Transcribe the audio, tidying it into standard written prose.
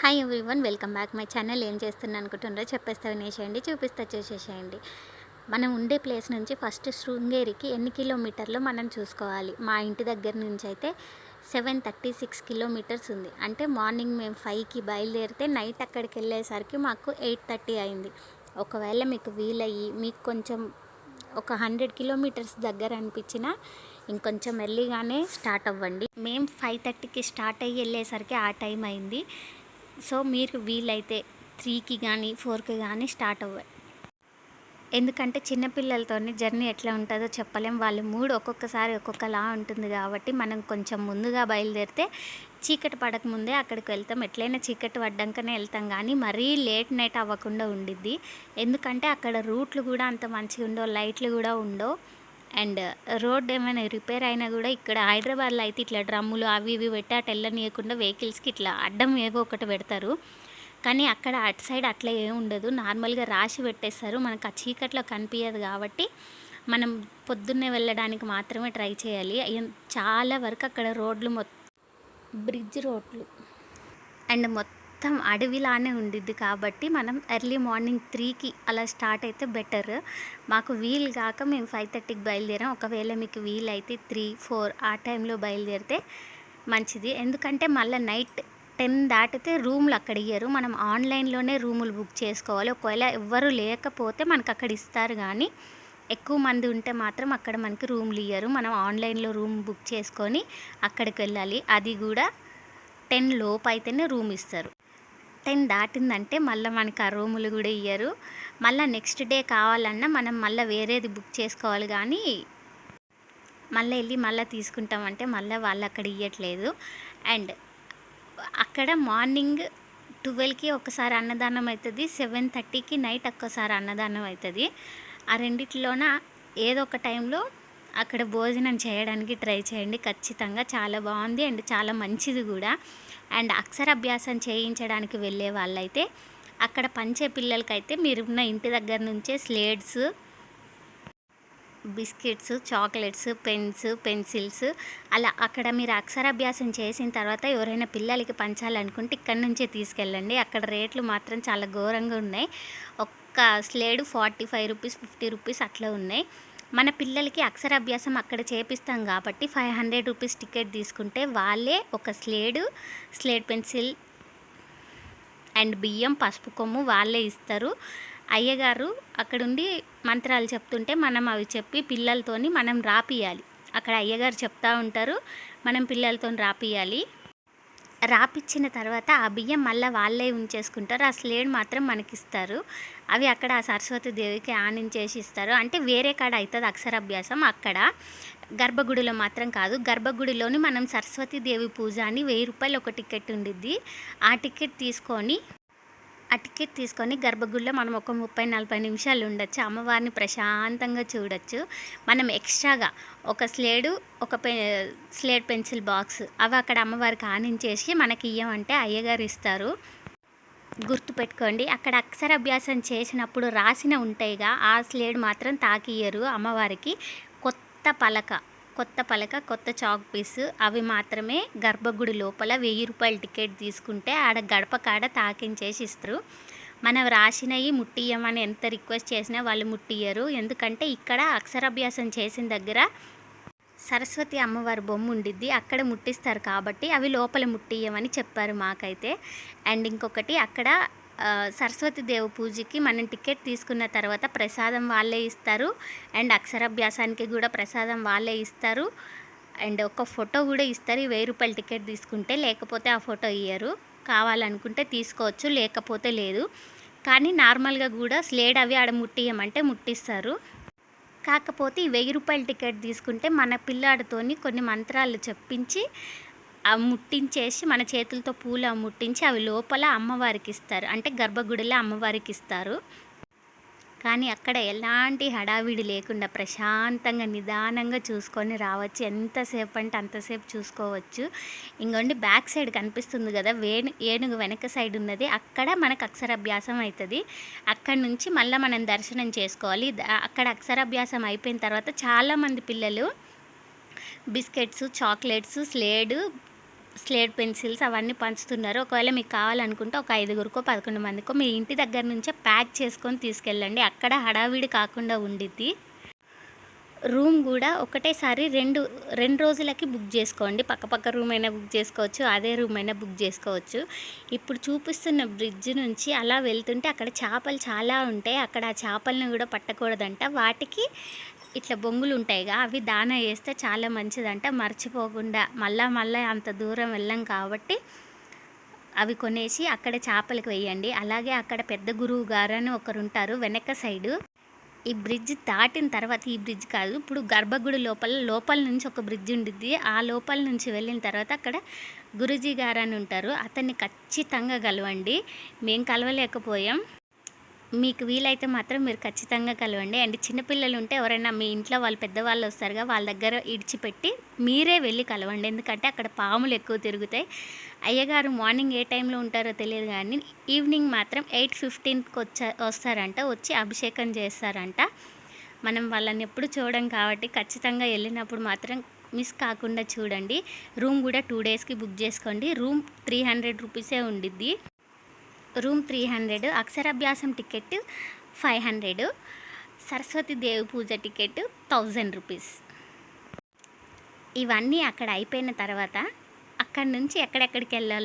Hi everyone, welcome back my channel. ఏం చేస్తున్నా అనుకుంటున్నారో చెప్పేస్తా వినేసేయండి, చూపిస్తా చేసేసేయండి. మనం ఉండే ప్లేస్ నుంచి ఫస్ట్ శృంగేరికి ఎన్ని కిలోమీటర్లు మనం చూసుకోవాలి. మా ఇంటి దగ్గర నుంచి అయితే 736 కిలోమీటర్స్ ఉంది. అంటే మార్నింగ్ మేము 5కి బయలుదేరితే నైట్ అక్కడికి వెళ్ళేసరికి మాకు 8:30 అయింది. ఒకవేళ మీకు వీలయ్యి మీకు కొంచెం ఒక 100 కిలోమీటర్స్ దగ్గర అనిపించినా ఇంకొంచెం ఎర్లీగానే స్టార్ట్ అవ్వండి. మేము 5:30కి స్టార్ట్ అయ్యి వెళ్ళేసరికి ఆ టైం అయింది. సో మీరు వీలైతే 3కి కానీ 4కి కానీ స్టార్ట్ అవ్వాలి. ఎందుకంటే చిన్నపిల్లలతో జర్నీ ఎట్లా ఉంటుందో చెప్పలేం. వాళ్ళ మూడ్ ఒక్కొక్కసారి ఒక్కొక్కలా ఉంటుంది కాబట్టి మనం కొంచెం ముందుగా బయలుదేరితే చీకటి పడక ముందే అక్కడికి వెళ్తాం. ఎట్లయినా చీకటి పడ్డాకనే వెళ్తాం, కానీ మరీ లేట్ నైట్ అవ్వకుండా ఉండిద్ది. ఎందుకంటే అక్కడ రూట్లు కూడా అంత మంచిగా ఉండవు, లైట్లు కూడా ఉండవు. అండ్ రోడ్ ఏమైనా రిపేర్ అయినా కూడా ఇక్కడ హైదరాబాద్లో అయితే ఇట్లా డ్రమ్ములు అవి ఇవి పెట్టి అటు వెళ్ళనీయకుండా వెహికల్స్కి ఇట్లా అడ్డం ఏవో ఒకటి పెడతారు. కానీ అక్కడ అటు సైడ్ అట్లా ఏమి ఉండదు, నార్మల్గా రాసి పెట్టేస్తారు. మనకు ఆ చీకట్లో కనిపించదు కాబట్టి మనం పొద్దున్నే వెళ్ళడానికి మాత్రమే ట్రై చేయాలి. చాలా వరకు అక్కడ రోడ్లు బ్రిడ్జ్ రోడ్లు అండ్ మొత్తం అడవిలానే ఉండిద్ది కాబట్టి మనం ఎర్లీ మార్నింగ్ 3కి అలా స్టార్ట్ అయితే బెటర్. మాకు వీలు కాక మేము 5:30కి బయలుదేరాం. ఒకవేళ మీకు వీలైతే 3, 4 ఆ టైంలో బయలుదేరితే మంచిది. ఎందుకంటే మళ్ళీ నైట్ 10 దాటితే రూములు అక్కడ ఇయ్యరు. మనం ఆన్లైన్లోనే రూములు బుక్ చేసుకోవాలి. ఒకవేళ ఎవ్వరు లేకపోతే మనకు అక్కడ ఇస్తారు, కానీ ఎక్కువ మంది ఉంటే మాత్రం అక్కడ మనకి రూమ్లు ఇయ్యరు. మనం ఆన్లైన్లో రూమ్ బుక్ చేసుకొని అక్కడికి వెళ్ళాలి. అది కూడా 10 లోపు అయితేనే రూమ్ ఇస్తారు. 10 దాటిందంటే మళ్ళీ మనకి ఆ రూములు కూడా ఇయ్యరు. మళ్ళీ నెక్స్ట్ డే కావాలన్నా మనం మళ్ళీ వేరేది బుక్ చేసుకోవాలి, కానీ మళ్ళీ వెళ్ళి మళ్ళీ తీసుకుంటామంటే మళ్ళీ వాళ్ళు అక్కడ ఇవ్వట్లేదు. అండ్ అక్కడ మార్నింగ్ 12కి ఒకసారి అన్నదానం అవుతుంది, 7:30కి నైట్ ఒక్కసారి అన్నదానం అవుతుంది. ఆ రెండిట్లోన ఏదో ఒక టైంలో అక్కడ భోజనం చేయడానికి ట్రై చేయండి. ఖచ్చితంగా చాలా బాగుంది అండ్ చాలా మంచిది కూడా. అండ్ అక్షరాభ్యాసం చేయించడానికి వెళ్ళే వాళ్ళైతే అక్కడ పంచే పిల్లలకైతే మీరున్న ఇంటి దగ్గర నుంచే slates, biscuits, chocolates, pens, pencils అలా అక్కడ మీరు అక్షరాభ్యాసం చేసిన తర్వాత ఎవరైనా పిల్లలకి పంచాలనుకుంటే ఇక్కడ నుంచే తీసుకెళ్ళండి. అక్కడ రేట్లు మాత్రం చాలా ఘోరంగా ఉన్నాయి. ఒక్క స్లేడు 45 రూపీస్, 50 రూపీస్ అట్లా ఉన్నాయి. మన పిల్లలకి అక్షరాభ్యాసం అక్కడ చేపిస్తాం కాబట్టి 500 రూపీస్ టికెట్ తీసుకుంటే వాళ్ళే ఒక స్లేట్ పెన్సిల్ అండ్ బియ్యం, పసుపు కొమ్ము వాళ్ళే ఇస్తారు. అయ్యగారు అక్కడుండి మంత్రాలు చెప్తుంటే మనం అవి చెప్పి పిల్లలతోని మనం రాపియాలి. అక్కడ అయ్యగారు చెప్తూ ఉంటారు, మనం పిల్లలతో రాపియాలి. రాపిచ్చిన తర్వాత ఆ బియ్యం మళ్ళీ వాళ్ళే ఉంచేసుకుంటారు. ఆ స్లేడ్ మాత్రం మనకిస్తారు. అవి అక్కడ ఆ సరస్వతి దేవికి ఆనించేసి ఇస్తారు. అంటే వేరే కాడ అవుతుంది అక్షరాభ్యాసం, అక్కడ గర్భగుడిలో మాత్రం కాదు. గర్భగుడిలోని మనం సరస్వతి దేవి పూజ అని 1000 రూపాయలు ఒక టికెట్ ఉండిద్ది. ఆ టికెట్ తీసుకొని గర్భగుడిలో మనం ఒక 30-40 నిమిషాలు ఉండొచ్చు. అమ్మవారిని ప్రశాంతంగా చూడొచ్చు. మనం ఎక్స్ట్రాగా ఒక స్లేట్ పెన్సిల్ బాక్స్ అవి అక్కడ అమ్మవారికి ఆనించేసి మనకి ఇయ్యమంటే అయ్యగారు ఇస్తారు. గుర్తుపెట్టుకోండి, అక్కడ అక్షరాభ్యాసం చేసినప్పుడు రాసిన ఉంటాయిగా ఆ స్లేడ్ మాత్రం తాకియ్యరు అమ్మవారికి. కొత్త పలక, కొత్త చాక్ పీస్ అవి మాత్రమే గర్భగుడి లోపల 1000 రూపాయల టికెట్ తీసుకుంటే ఆడ గడప కాడ తాకించేసి ఇస్తారు. మనం రాసినవి ముట్టియ్యమని ఎంత రిక్వెస్ట్ చేసినా వాళ్ళు ముట్టియ్యరు. ఎందుకంటే ఇక్కడ అక్షరాభ్యాసం చేసిన దగ్గర సరస్వతి అమ్మవారి బొమ్మ ఉండిద్ది, అక్కడ ముట్టిస్తారు కాబట్టి అవి లోపల ముట్టియ్యమని చెప్పారు మాకైతే. అండ్ ఇంకొకటి, అక్కడ సరస్వతి దేవి పూజకి మనం టికెట్ తీసుకున్న తర్వాత ప్రసాదం వాళ్ళే ఇస్తారు. అండ్ అక్షరాభ్యాసానికి కూడా ప్రసాదం వాళ్ళే ఇస్తారు. అండ్ ఒక ఫోటో కూడా ఇస్తారు 1000 రూపాయల టికెట్ తీసుకుంటే. లేకపోతే ఆ ఫోటో ఇయ్యరు. కావాలనుకుంటే తీసుకోవచ్చు, లేకపోతే లేదు. కానీ నార్మల్గా కూడా స్లేడ్ అవి ఆడ ముట్టియమంటే ముట్టిస్తారు. కాకపోతే ఈ 1000 రూపాయల టికెట్ తీసుకుంటే మన పిల్లాడితోని కొన్ని మంత్రాలు చెప్పించి అవి ముట్టించేసి మన చేతులతో పూలు అవి ముట్టించి అవి లోపల అమ్మవారికి ఇస్తారు. అంటే గర్భగుడిలో అమ్మవారికి ఇస్తారు. కానీ అక్కడ ఎలాంటి హడావిడి లేకుండా ప్రశాంతంగా నిదానంగా చూసుకొని రావచ్చు. ఎంతసేపు అంటే అంతసేపు చూసుకోవచ్చు. ఇంకోండి బ్యాక్ సైడ్ కనిపిస్తుంది కదా, ఏనుగు వెనక సైడ్ ఉన్నది, అక్కడ మనకు అక్షరాభ్యాసం అవుతుంది. అక్కడ నుంచి మళ్ళీ మనం దర్శనం చేసుకోవాలి. అక్కడ అక్షరాభ్యాసం అయిపోయిన తర్వాత చాలామంది పిల్లలు బిస్కెట్స్, చాక్లెట్స్, స్లేడు, స్లేట్ పెన్సిల్స్ అవన్నీ పంచుతున్నారు. ఒకవేళ మీకు కావాలనుకుంటే ఒక 5గురికో 11 మందికో మీ ఇంటి దగ్గర నుంచే ప్యాక్ చేసుకొని తీసుకెళ్ళండి. అక్కడ హడావిడి కాకుండా ఉండిద్ది. రూమ్ కూడా ఒకటేసారి రెండు రోజులకి బుక్ చేసుకోండి. పక్కపక్క రూమ్ అయినా బుక్ చేసుకోవచ్చు, అదే రూమ్ అయినా బుక్ చేసుకోవచ్చు. ఇప్పుడు చూపిస్తున్న బ్రిడ్జ్ నుంచి అలా వెళ్తుంటే అక్కడ చేపలు చాలా ఉంటాయి. అక్కడ ఆ చేపలను కూడా పట్టకూడదంట. వాటికి ఇట్లా బొంగులు ఉంటాయిగా, అవి దానా వేస్తే చాలా మంచిదంట. మర్చిపోకుండా మళ్ళా అంత దూరం వెళ్ళాం కాబట్టి అవి కొనేసి అక్కడ చేపలకు వేయండి. అలాగే అక్కడ పెద్ద గురువు గారు అని ఒకరు ఉంటారు వెనక సైడు. ఈ బ్రిడ్జ్ దాటిన తర్వాత, ఈ బ్రిడ్జ్ కాదు, ఇప్పుడు గర్భగుడి లోపల నుంచి ఒక బ్రిడ్జ్ ఉండిద్ది. ఆ లోపల నుంచి వెళ్ళిన తర్వాత అక్కడ గురూజీ గారు అని ఉంటారు. అతన్ని ఖచ్చితంగా కలవండి. మేము కలవలేకపోయాం. మీకు వీలైతే మాత్రం మీరు ఖచ్చితంగా కలవండి. అండ్ చిన్నపిల్లలు ఉంటే ఎవరైనా మీ ఇంట్లో వాళ్ళు పెద్దవాళ్ళు వస్తారుగా, వాళ్ళ దగ్గర ఇడిచిపెట్టి మీరే వెళ్ళి కలవండి. ఎందుకంటే అక్కడ పాములు ఎక్కువ తిరుగుతాయి. అయ్యగారు మార్నింగ్ ఏ టైంలో ఉంటారో తెలియదు కానీ ఈవినింగ్ మాత్రం 8:15కి వస్తారంట. వచ్చి అభిషేకం చేస్తారంట. మనం వాళ్ళని ఎప్పుడు చూడం కాబట్టి ఖచ్చితంగా వెళ్ళినప్పుడు మాత్రం మిస్ కాకుండా చూడండి. రూమ్ కూడా 2 డేస్కి బుక్ చేసుకోండి. రూమ్ 300 రూపీసే ఉండిద్ది. రూమ్ 300, అక్షరాభ్యాసం టికెట్ 500, సరస్వతి దేవి పూజ టికెట్ 1000 రూపీస్. ఇవన్నీ అక్కడ అయిపోయిన తర్వాత అక్కడి నుంచి ఎక్కడెక్కడికి వెళ్ళాలి